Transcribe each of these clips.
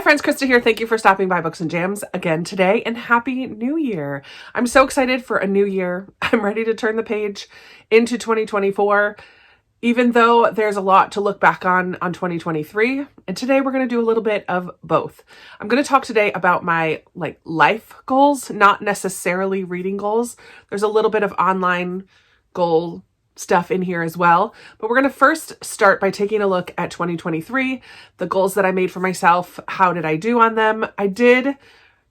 friends, Krista here. Thank you for stopping by Books and Jams again today, and Happy New Year. I'm so excited for a new year. I'm ready to turn the page into 2024, even though there's a lot to look back on 2023. And today we're going to do a little bit of both. I'm going to talk today about my life goals, not necessarily reading goals. There's a little bit of online goal stuff in here as well. But we're going to first start by taking a look at 2023, the goals that I made for myself. How did I do on them? I did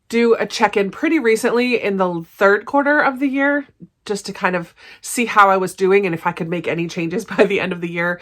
do a check-in pretty recently in the third quarter of the year, just to kind of see how I was doing and if I could make any changes by the end of the year.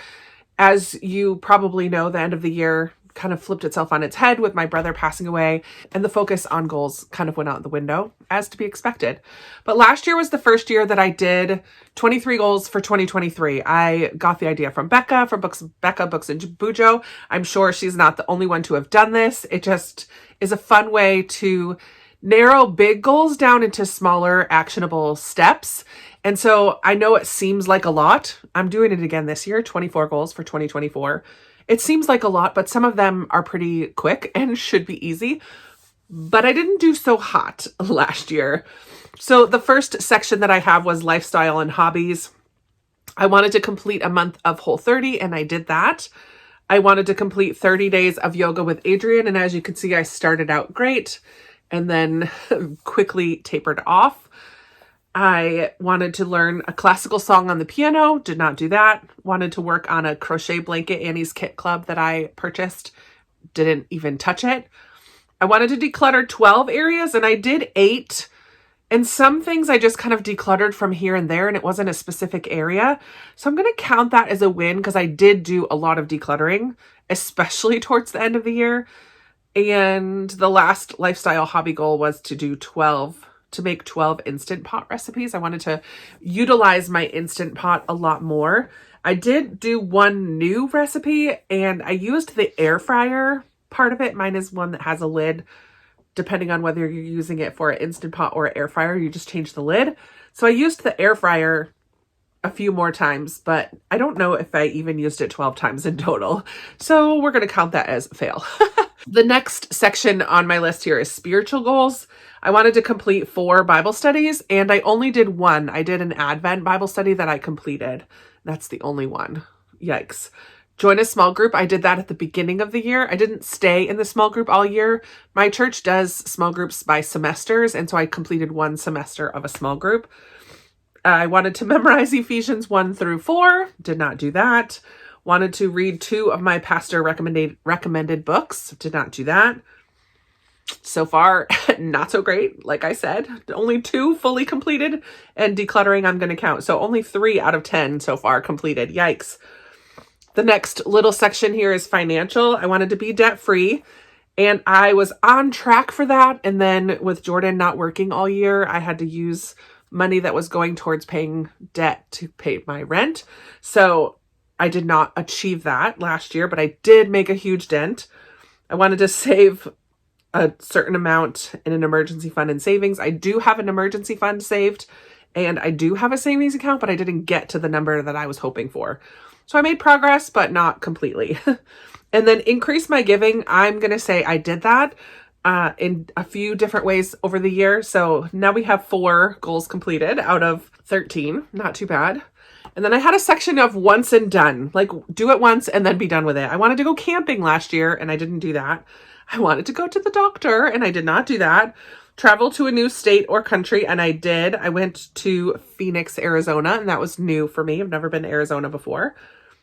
As you probably know, the end of the year kind of flipped itself on its head with my brother passing away, and the focus on goals kind of went out the window, as to be expected. But last year was the first year that I did 23 goals for 2023. I got the idea from Bekah, from Bekah Books and Bujo. I'm sure she's not the only one to have done this. It just is a fun way to narrow big goals down into smaller, actionable steps. And so I know it seems like a lot. I'm doing it again this year, 24 goals for 2024. It seems like a lot, but some of them are pretty quick and should be easy. But I didn't do so hot last year. So the first section that I have was lifestyle and hobbies. I wanted to complete a month of Whole30, and I did that. I wanted to complete 30 days of yoga with Adrian, and as you can see, I started out great and then quickly tapered off. I wanted to learn a classical song on the piano, did not do that. Wanted to work on a crochet blanket, Annie's Kit Club, that I purchased, didn't even touch it. I wanted to declutter 12 areas, and I did 8. And some things I just kind of decluttered from here and there, and it wasn't a specific area. So I'm going to count that as a win because I did do a lot of decluttering, especially towards the end of the year. And the last lifestyle hobby goal was to make 12 Instant Pot recipes. I wanted to utilize my Instant Pot a lot more. I did do one new recipe, and I used the air fryer part of it. Mine is one that has a lid. Depending on whether you're using it for an Instant Pot or an air fryer, you just change the lid. So I used the air fryer a few more times, but I don't know if I even used it 12 times in total. So we're going to count that as a fail. The next section on my list here is spiritual goals. I wanted to complete 4 Bible studies, and I only did 1. I did an Advent Bible study that I completed. That's the only one. Yikes. Join a small group. I did that at the beginning of the year. I didn't stay in the small group all year. My church does small groups by semesters, and so I completed 1 semester of a small group. I wanted to memorize Ephesians 1 through 4. Did not do that. Wanted to read 2 of my pastor recommended books. Did not do that. So far, not so great. Like I said, only 2 fully completed, and decluttering I'm going to count. So only 3 out of 10 so far completed. Yikes. The next little section here is financial. I wanted to be debt-free, and I was on track for that. And then with Jordan not working all year, I had to use money that was going towards paying debt to pay my rent. So I did not achieve that last year, but I did make a huge dent. I wanted to save a certain amount in an emergency fund and savings. I do have an emergency fund saved, and I do have a savings account, but I didn't get to the number that I was hoping for. So I made progress, but not completely. And then increase my giving. I'm going to say I did that in a few different ways over the year. So now we have 4 goals completed out of 13. Not too bad. And then I had a section of once and done, like do it once and then be done with it. I wanted to go camping last year, and I didn't do that. I wanted to go to the doctor, and I did not do that. Travel to a new state or country, and I did. I went to Phoenix, Arizona, and that was new for me. I've never been to Arizona before.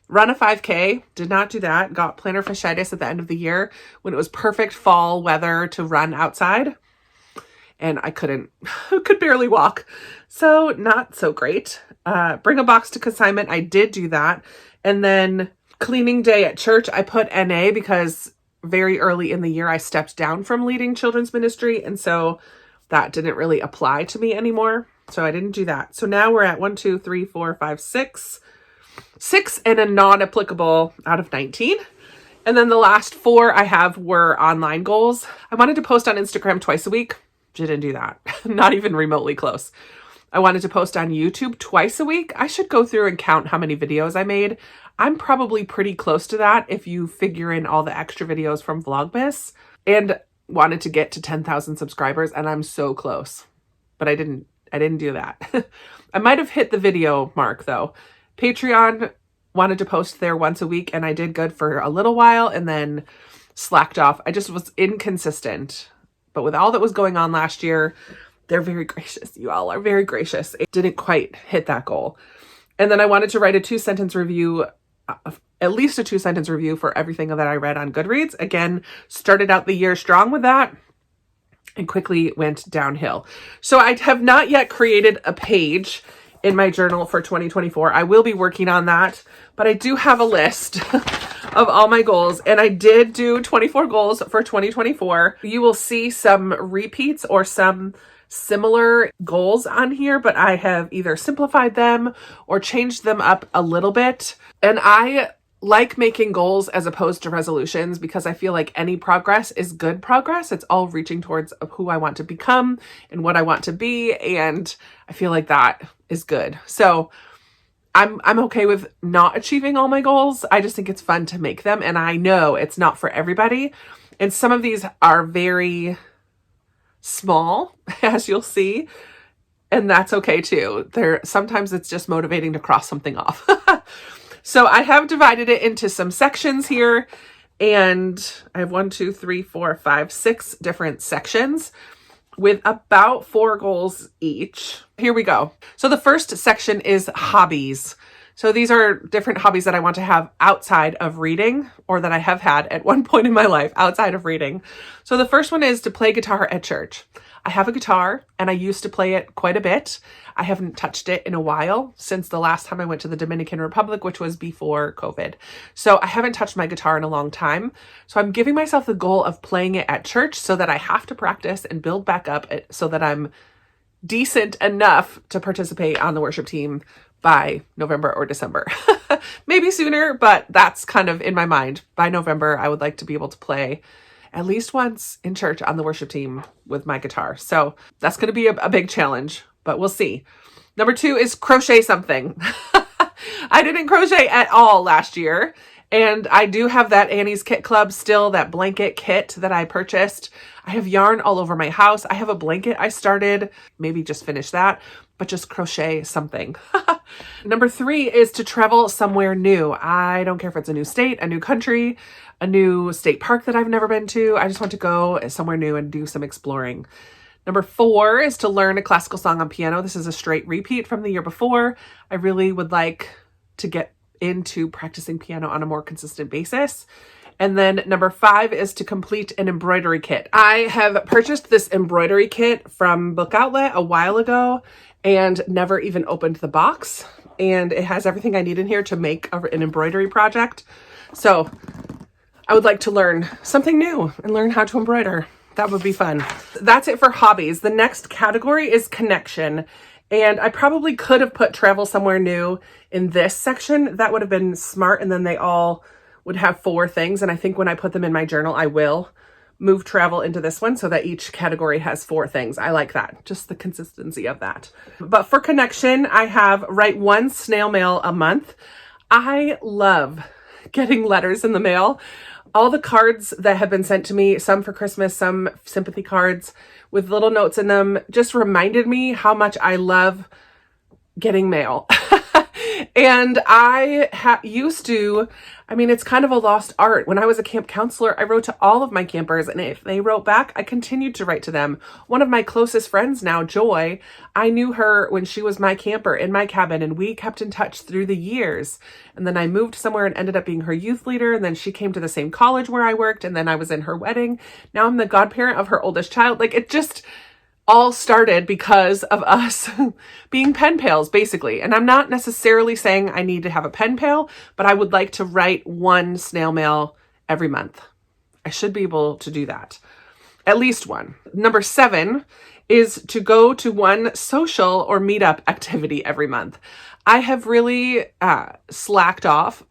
Run a 5K, did not do that. Got plantar fasciitis at the end of the year when it was perfect fall weather to run outside. And I could barely walk. So not so great. Bring a box to consignment. I did do that. And then cleaning day at church, I put NA because very early in the year, I stepped down from leading children's ministry. And so that didn't really apply to me anymore. So I didn't do that. So now we're at 1, 2, 3, 4, 5, 6. 6 and a non-applicable out of 19. And then the last 4 I have were online goals. I wanted to post on Instagram twice a week. Didn't do that. Not even remotely close. I wanted to post on YouTube twice a week. I should go through and count how many videos I made. I'm probably pretty close to that if you figure in all the extra videos from Vlogmas. and wanted to get to 10,000 subscribers, and I'm so close, but I didn't do that. I might have hit the video mark though. Patreon wanted to post there once a week, and I did good for a little while and then slacked off. I just was inconsistent. But with all that was going on last year, they're very gracious. You all are very gracious. It didn't quite hit that goal. And then I wanted to write a 2-sentence review, at least a 2-sentence review for everything that I read on Goodreads. Again, started out the year strong with that and quickly went downhill. So I have not yet created a page in my journal for 2024. I will be working on that, but I do have a list of all my goals, and I did do 24 goals for 2024. You will see some repeats or some similar goals on here, but I have either simplified them or changed them up a little bit. And I like making goals as opposed to resolutions because I feel like any progress is good progress. It's all reaching towards who I want to become and what I want to be, and I feel like that is good. So I'm okay with not achieving all my goals. I just think it's fun to make them, and I know it's not for everybody. And some of these are very small, as you'll see, and that's okay too. Sometimes it's just motivating to cross something off. So I have divided it into some sections here, and I have 6 different sections with about 4 goals each. Here we go. So the first section is hobbies. So these are different hobbies that I want to have outside of reading, or that I have had at one point in my life outside of reading. So the first one is to play guitar at church. I have a guitar and I used to play it quite a bit. I haven't touched it in a while since the last time I went to the Dominican Republic, which was before COVID. So I haven't touched my guitar in a long time. So I'm giving myself the goal of playing it at church so that I have to practice and build back up so that I'm decent enough to participate on the worship team by November or December. Maybe sooner, but that's kind of in my mind. By November, I would like to be able to play at least once in church on the worship team with my guitar. So that's going to be a big challenge, but we'll see. Number 2 is crochet something. I didn't crochet at all last year. And I do have that Annie's Kit Club still, that blanket kit that I purchased. I have yarn all over my house. I have a blanket I started, maybe just finish that, but just crochet something. Number 3 is to travel somewhere new. I don't care if it's a new state, a new country, a new state park that I've never been to. I just want to go somewhere new and do some exploring. Number 4 is to learn a classical song on piano. This is a straight repeat from the year before. I really would like to get into practicing piano on a more consistent basis. And then number 5 is to complete an embroidery kit. I have purchased this embroidery kit from Book Outlet a while ago and never even opened the box. And it has everything I need in here to make an embroidery project. So I would like to learn something new and learn how to embroider. That would be fun. That's it for hobbies. The next category is connection. And I probably could have put travel somewhere new in this section. That would have been smart. And then they all would have 4 things. And I think when I put them in my journal, I will move travel into this one so that each category has 4 things. I like that. Just the consistency of that. But for connection, I have write 1 snail mail a month. I love getting letters in the mail. All the cards that have been sent to me, some for Christmas, some sympathy cards with little notes in them, just reminded me how much I love getting mail. And I used to, it's kind of a lost art. When I was a camp counselor, I wrote to all of my campers, and if they wrote back, I continued to write to them. One of my closest friends now, Joy, I knew her when she was my camper in my cabin, and we kept in touch through the years. And then I moved somewhere and ended up being her youth leader, and then she came to the same college where I worked, and then I was in her wedding. Now I'm the godparent of her oldest child. It just all started because of us being pen pals, basically. And I'm not necessarily saying I need to have a pen pal, but I would like to write 1 snail mail every month. I should be able to do that. At least 1. Number 7 is to go to 1 social or meetup activity every month. I have really slacked off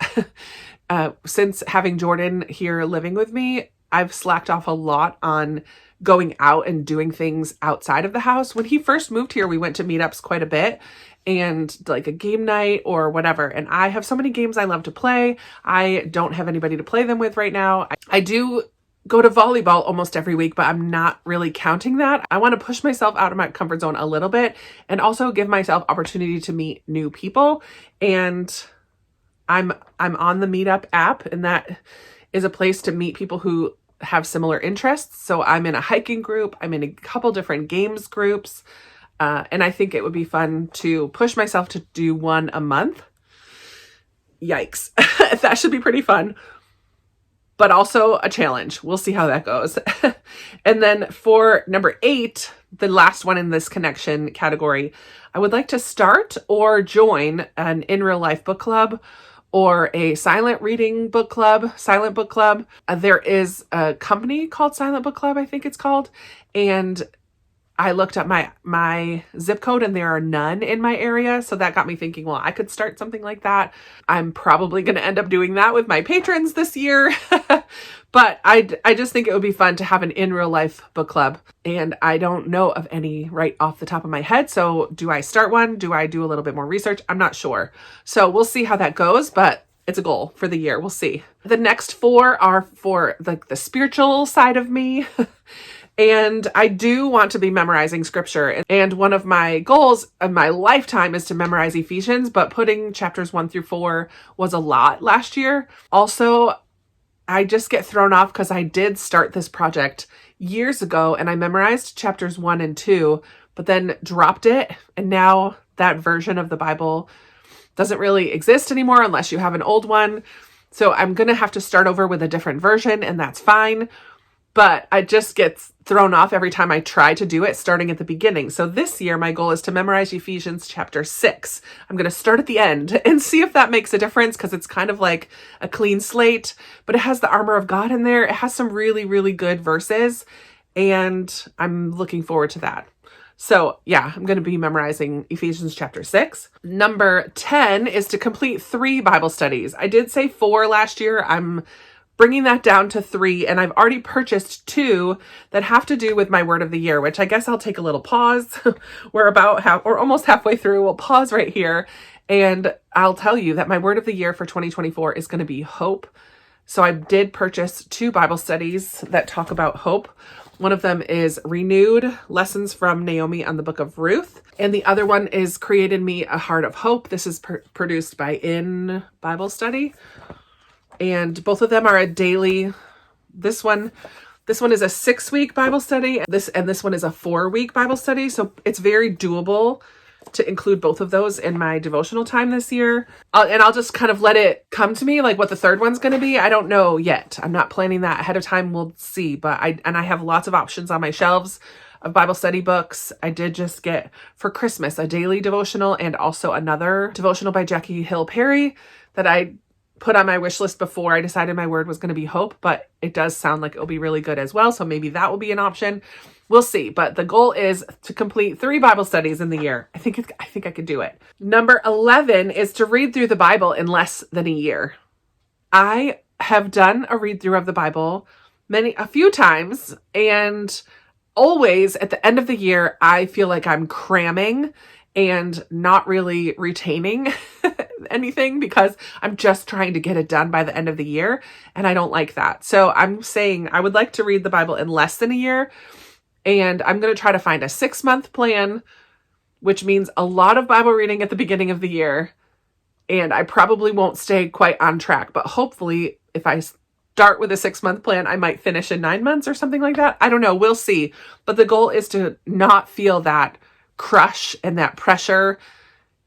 since having Jordan here living with me. I've slacked off a lot on going out and doing things outside of the house. When he first moved here, we went to meetups quite a bit and like a game night or whatever. And I have so many games I love to play. I don't have anybody to play them with right now. I do go to volleyball almost every week, but I'm not really counting that. I want to push myself out of my comfort zone a little bit and also give myself opportunity to meet new people. And I'm on the Meetup app, and that is a place to meet people who have similar interests. So I'm in a hiking group. I'm in a couple different games groups. And I think it would be fun to push myself to do one a month. Yikes. That should be pretty fun, but also a challenge. We'll see how that goes. And then for number 8, the last one in this connection category, I would like to start or join an in real life book club or a silent book club. There is a company called Silent Book Club, I think it's called. And I looked up my zip code and there are none in my area. So that got me thinking, well, I could start something like that. I'm probably going to end up doing that with my patrons this year. But I just think it would be fun to have an in real life book club. And I don't know of any right off the top of my head. So do I start one? Do I do a little bit more research? I'm not sure. So we'll see how that goes, but it's a goal for the year. We'll see. The next 4 are for the spiritual side of me. And I do want to be memorizing scripture. And one of my goals in my lifetime is to memorize Ephesians, but putting chapters 1 through 4 was a lot last year. Also, I just get thrown off because I did start this project years ago and I memorized chapters 1 and 2, but then dropped it. And now that version of the Bible doesn't really exist anymore unless you have an old one. So I'm going to have to start over with a different version, and that's fine. But I just get thrown off every time I try to do it, starting at the beginning. So this year, my goal is to memorize Ephesians chapter 6. I'm going to start at the end and see if that makes a difference, because it's kind of like a clean slate, but it has the armor of God in there. It has some really, really good verses, and I'm looking forward to that. So yeah, I'm going to be memorizing Ephesians chapter 6. Number 10 is to complete 3 Bible studies. I did say 4 last year. I'm bringing that down to 3, and I've already purchased 2 that have to do with my word of the year, which I guess I'll take a little pause. We're almost halfway through. We'll pause right here, and I'll tell you that my word of the year for 2024 is going to be hope. So I did purchase 2 Bible studies that talk about hope. One of them is Renewed Lessons from Naomi on the Book of Ruth, and the other one is Created Me a Heart of Hope. This is produced by In Bible Study. And both of them are a daily. This one is a 6-week Bible study. This one is a 4-week Bible study. So it's very doable to include both of those in my devotional time this year. I'll just kind of let it come to me, like what the third one's going to be. I don't know yet. I'm not planning that ahead of time. We'll see. But I have lots of options on my shelves of Bible study books. I did just get for Christmas a daily devotional and also another devotional by Jackie Hill Perry that I put on my wish list before I decided my word was going to be hope, but it does sound like it'll be really good as well. So maybe that will be an option. We'll see. But the goal is to complete 3 Bible studies in the year. I think I could do it. Number 11 is to read through the Bible in less than a year. I have done a read through of the Bible a few times, and always at the end of the year, I feel like I'm cramming and not really retaining anything because I'm just trying to get it done by the end of the year. And I don't like that. So I'm saying I would like to read the Bible in less than a year. And I'm going to try to find a 6-month plan, which means a lot of Bible reading at the beginning of the year. And I probably won't stay quite on track, but hopefully if I start with a 6-month plan, I might finish in 9 months or something like that. I don't know. We'll see. But the goal is to not feel that crush and that pressure,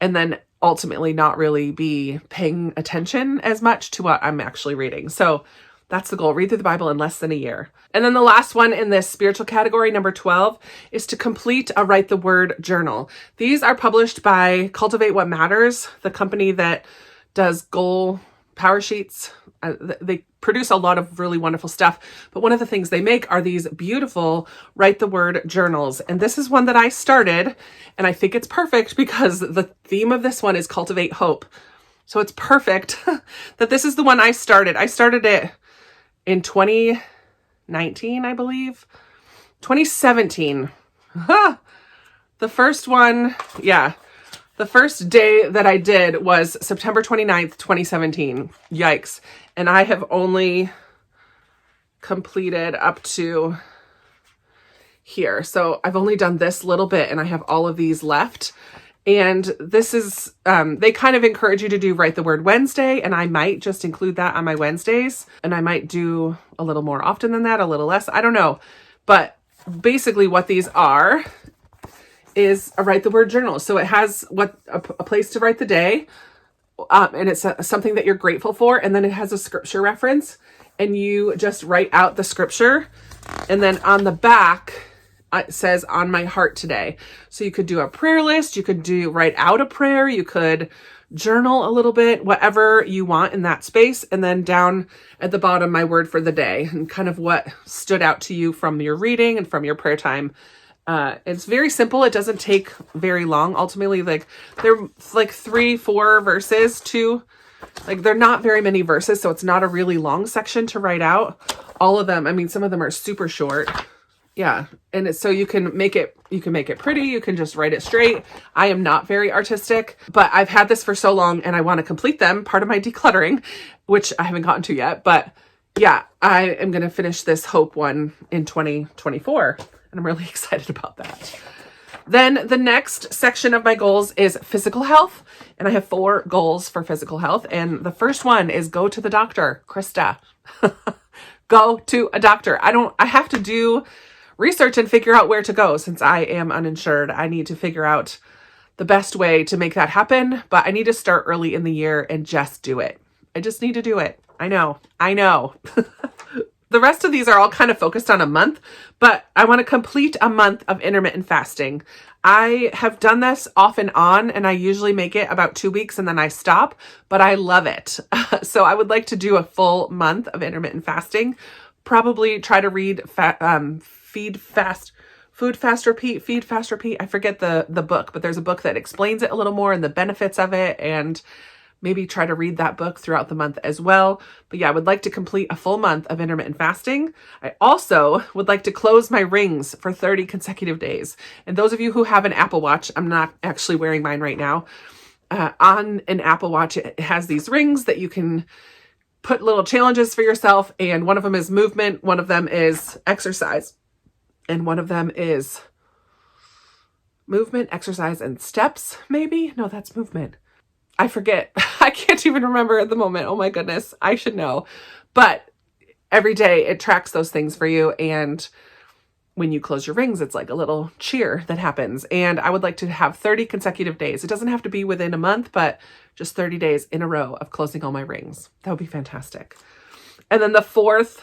and then ultimately not really be paying attention as much to what I'm actually reading. So that's the goal. Read through the Bible in less than a year. And then the last one in this spiritual category, number 12, is to complete a Write the Word journal. These are published by Cultivate What Matters, the company that does goal power sheets. They produce a lot of really wonderful stuff. But one of the things they make are these beautiful Write the Word journals. And this is one that I started, and I think it's perfect because the theme of this one is Cultivate Hope. So it's perfect that this is the one I started. I started it in 2019, I believe. 2017. The first one, yeah. The first day that I did was September 29th, 2017. Yikes. And I have only completed up to here. So I've only done this little bit and I have all of these left. And this is, they kind of encourage you to do write the word Wednesday, and I might just include that on my Wednesdays, and I might do a little more often than that, a little less. I don't know. But basically what these are is a write the word journal. So it has a place to write the day, and it's something that you're grateful for. And then it has a scripture reference, and you just write out the scripture. And then on the back, it says on my heart today. So you could do a prayer list. You could write out a prayer. You could journal a little bit, whatever you want in that space. And then down at the bottom, my word for the day and kind of what stood out to you from your reading and from your prayer time. It's very simple. It doesn't take very long. Ultimately, they're 3-4 verses they're not very many verses. So it's not a really long section to write out. All of them. I mean, some of them are super short. Yeah. And so you can make it pretty. You can just write it straight. I am not very artistic, but I've had this for so long and I want to complete them. Part of my decluttering, which I haven't gotten to yet, but yeah, I am going to finish this hope one in 2024. And I'm really excited about that. Then the next section of my goals is physical health. And I have 4 goals for physical health. And the first one is go to the doctor, Krista. Go to a doctor. I have to do research and figure out where to go since I am uninsured. I need to figure out the best way to make that happen, but I need to start early in the year and just do it. I just need to do it. I know. The rest of these are all kind of focused on a month, but I want to complete a month of intermittent fasting. I have done this off and on, and I usually make it about 2 weeks and then I stop, but I love it. So I would like to do a full month of intermittent fasting. Probably try to read Feed, Fast, Repeat. I forget the book, but there's a book that explains it a little more and the benefits of it, and maybe try to read that book throughout the month as well. But yeah, I would like to complete a full month of intermittent fasting. I also would like to close my rings for 30 consecutive days. And those of you who have an Apple Watch, I'm not actually wearing mine right now. On an Apple Watch, it has these rings that you can put little challenges for yourself. And one of them is movement. One of them is exercise. And one of them is movement, exercise, and steps, maybe? No, that's movement. I forget. I can't even remember at the moment. Oh my goodness. I should know. But every day it tracks those things for you. And when you close your rings, it's like a little cheer that happens. And I would like to have 30 consecutive days. It doesn't have to be within a month, but just 30 days in a row of closing all my rings. That would be fantastic. And then the 4th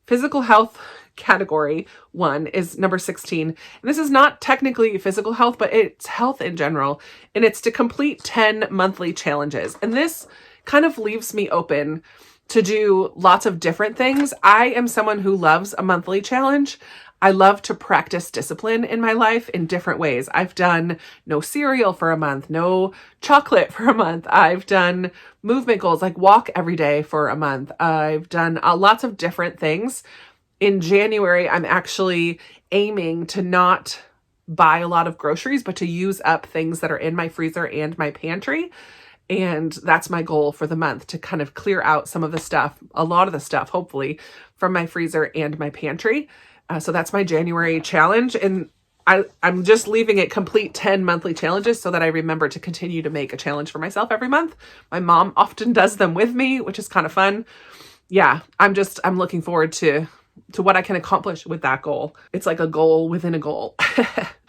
physical health category one is number 16. And this is not technically physical health, but it's health in general. And it's to complete 10 monthly challenges. And this kind of leaves me open to do lots of different things. I am someone who loves a monthly challenge. I love to practice discipline in my life in different ways. I've done no cereal for a month, no chocolate for a month. I've done movement goals, like walk every day for a month. I've done lots of different things. In January, I'm actually aiming to not buy a lot of groceries, but to use up things that are in my freezer and my pantry. And that's my goal for the month, to kind of clear out some of the stuff, a lot of the stuff, hopefully, from my freezer and my pantry. So that's my January challenge. And I'm just leaving it complete 10 monthly challenges so that I remember to continue to make a challenge for myself every month. My mom often does them with me, which is kind of fun. Yeah, I'm looking forward to what I can accomplish with that goal. It's like a goal within a goal.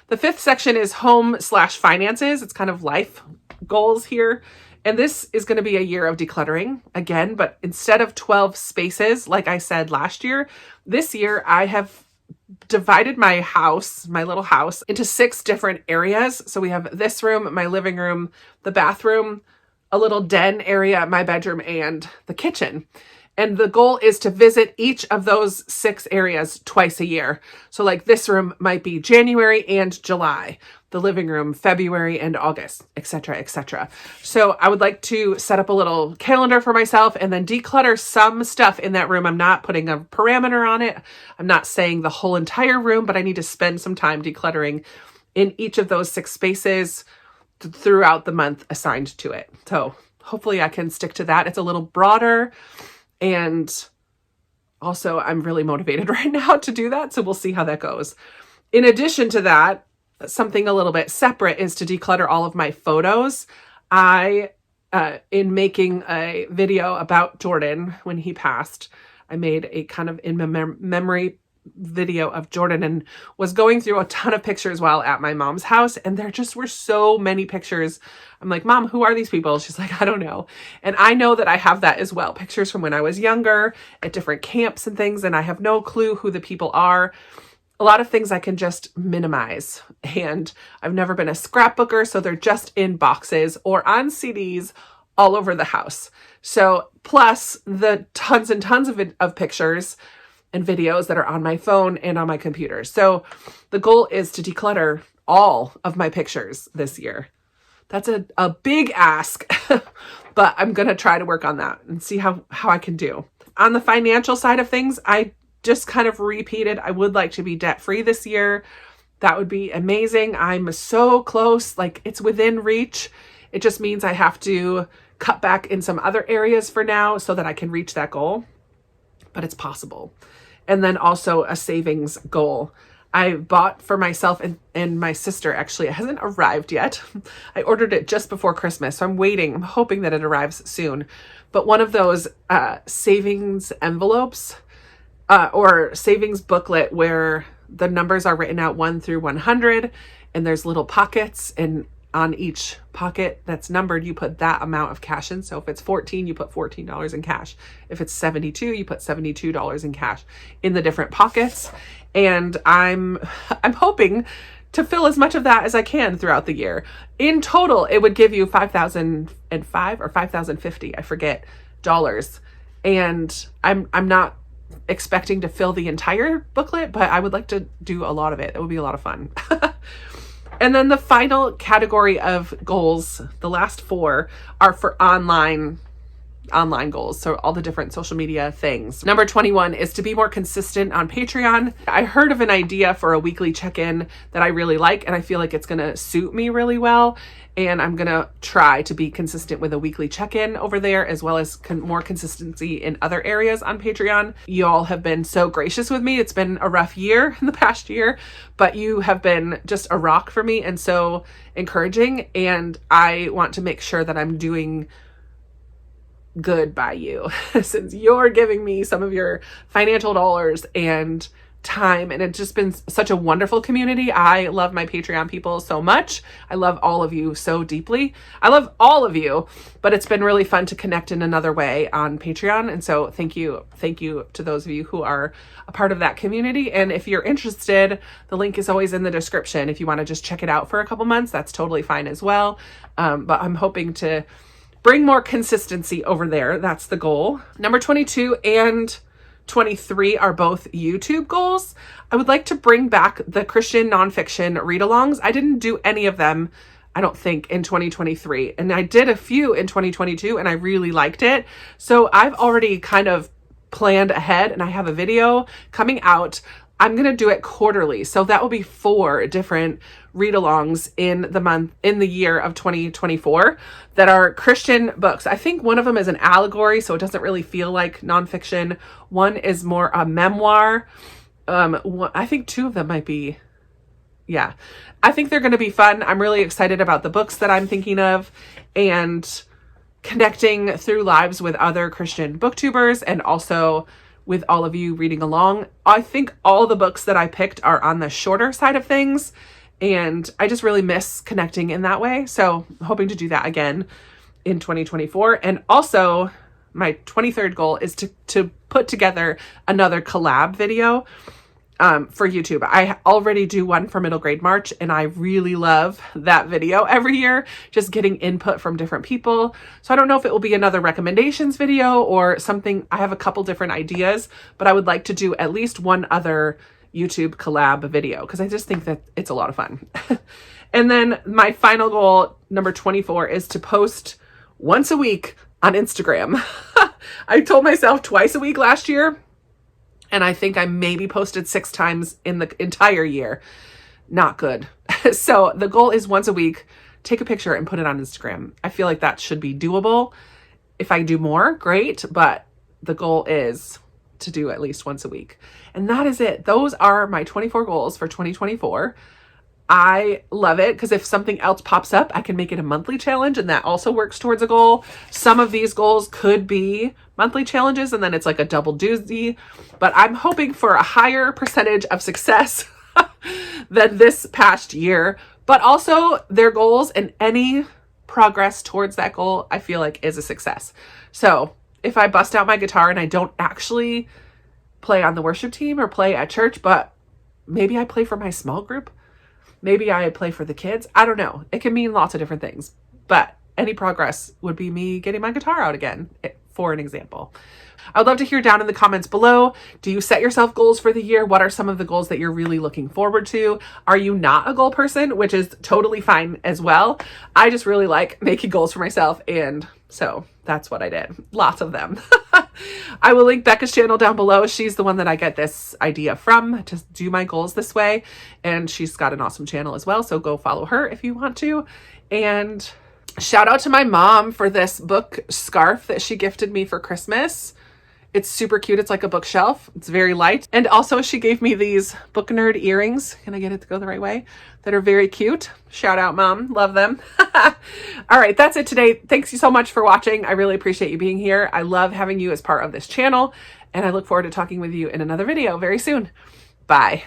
The 5th section is home/finances. It's kind of life goals here. And this is going to be a year of decluttering again, but instead of 12 spaces, like I said last year, this year I have divided my house, my little house, into 6 different areas. So we have this room, my living room, the bathroom, a little den area, my bedroom, and the kitchen. And the goal is to visit each of those 6 areas twice a year. So like this room might be January and July, the living room, February and August, etc., etc. So I would like to set up a little calendar for myself and then declutter some stuff in that room. I'm not putting a parameter on it. I'm not saying the whole entire room, but I need to spend some time decluttering in each of those 6 spaces throughout the month assigned to it. So hopefully I can stick to that. It's a little broader, and also, I'm really motivated right now to do that. So we'll see how that goes. In addition to that, something a little bit separate is to declutter all of my photos. In making a video about Jordan when he passed, I made a kind of in memory video of Jordan and was going through a ton of pictures while at my mom's house. And there just were so many pictures. I'm like, Mom, who are these people? She's like, I don't know. And I know that I have that as well. Pictures from when I was younger at different camps and things. And I have no clue who the people are. A lot of things I can just minimize. And I've never been a scrapbooker, so they're just in boxes or on CDs all over the house. So plus the tons and tons of pictures and videos that are on my phone and on my computer. So the goal is to declutter all of my pictures this year. That's a big ask, but I'm going to try to work on that and see how I can do. On the financial side of things, I just kind of repeated, I would like to be debt-free this year. That would be amazing. I'm so close, like it's within reach. It just means I have to cut back in some other areas for now so that I can reach that goal, but it's possible. And then also a savings goal. I bought for myself and my sister, actually, it hasn't arrived yet. I ordered it just before Christmas, so I'm waiting. I'm hoping that it arrives soon. But one of those savings envelopes, or savings booklet where the numbers are written out 1 through 100 and there's little pockets, and on each pocket that's numbered, you put that amount of cash in. So if it's 14, you put $14 in cash. If it's 72, you put $72 in cash in the different pockets. And I'm hoping to fill as much of that as I can throughout the year. In total, it would give you $5,005 or $5,050, I forget, dollars. And I'm not expecting to fill the entire booklet, but I would like to do a lot of it. It would be a lot of fun. And then the final category of goals, the last 4, are for online goals. So all the different social media things. Number 21 is to be more consistent on Patreon. I heard of an idea for a weekly check-in that I really like, and I feel like it's going to suit me really well. And I'm going to try to be consistent with a weekly check-in over there, as well as more consistency in other areas on Patreon. You all have been so gracious with me. It's been a rough year in the past year, but you have been just a rock for me and so encouraging. And I want to make sure that I'm doing good by you since you're giving me some of your financial dollars and time, and it's just been such a wonderful community. I love my Patreon people so much. I love all of you so deeply. I love all of you, but it's been really fun to connect in another way on Patreon. And so thank you to those of you who are a part of that community. And if you're interested, the link is always in the description. If you want to just check it out for a couple months, that's totally fine as well. But I'm hoping to bring more consistency over there. That's the goal. Number 22 and 23 are both YouTube goals. I would like to bring back the Christian nonfiction read-alongs. I didn't do any of them, I don't think, in 2023. And I did a few in 2022 and I really liked it. So I've already kind of planned ahead and I have a video coming out. I'm going to do it quarterly. So that will be 4 different read-alongs in the year of 2024 that are Christian books. I think one of them is an allegory, so it doesn't really feel like nonfiction. One is more a memoir. I think 2 of them might be, yeah. I think they're going to be fun. I'm really excited about the books that I'm thinking of and connecting through lives with other Christian booktubers and also with all of you reading along. I think all the books that I picked are on the shorter side of things, and I just really miss connecting in that way. So I'm hoping to do that again in 2024. And also my 23rd goal is to put together another collab video for YouTube. I already do one for middle grade March, and I really love that video every year, just getting input from different people. So I don't know if it will be another recommendations video or something. I have a couple different ideas, but I would like to do at least one other YouTube collab video because I just think that it's a lot of fun. And then my final goal, number 24, is to post once a week on Instagram. I told myself twice a week last year, and I think I maybe posted 6 times in the entire year. Not good. So the goal is once a week, take a picture and put it on Instagram. I feel like that should be doable. If I do more, great. But the goal is to do at least once a week. And that is it. Those are my 24 goals for 2024. I love it because if something else pops up, I can make it a monthly challenge, and that also works towards a goal. Some of these goals could be monthly challenges, and then it's like a double doozy, but I'm hoping for a higher percentage of success than this past year, but also their goals and any progress towards that goal, I feel like is a success. So if I bust out my guitar and I don't actually play on the worship team or play at church, but maybe I play for my small group, maybe I play for the kids, I don't know. It can mean lots of different things, but any progress would be me getting my guitar out again, for an example. I would love to hear down in the comments below. Do you set yourself goals for the year? What are some of the goals that you're really looking forward to? Are you not a goal person, which is totally fine as well? I just really like making goals for myself, and so that's what I did. Lots of them. I will link Bekah's channel down below. She's the one that I get this idea from to do my goals this way, and she's got an awesome channel as well, so go follow her if you want to. And shout out to my mom for this book scarf that she gifted me for Christmas. It's super cute. It's like a bookshelf. It's very light. And also she gave me these book nerd earrings. Can I get it to go the right way? That are very cute. Shout out, Mom. Love them. All right, that's it today. Thanks you so much for watching. I really appreciate you being here. I love having you as part of this channel, and I look forward to talking with you in another video very soon. Bye.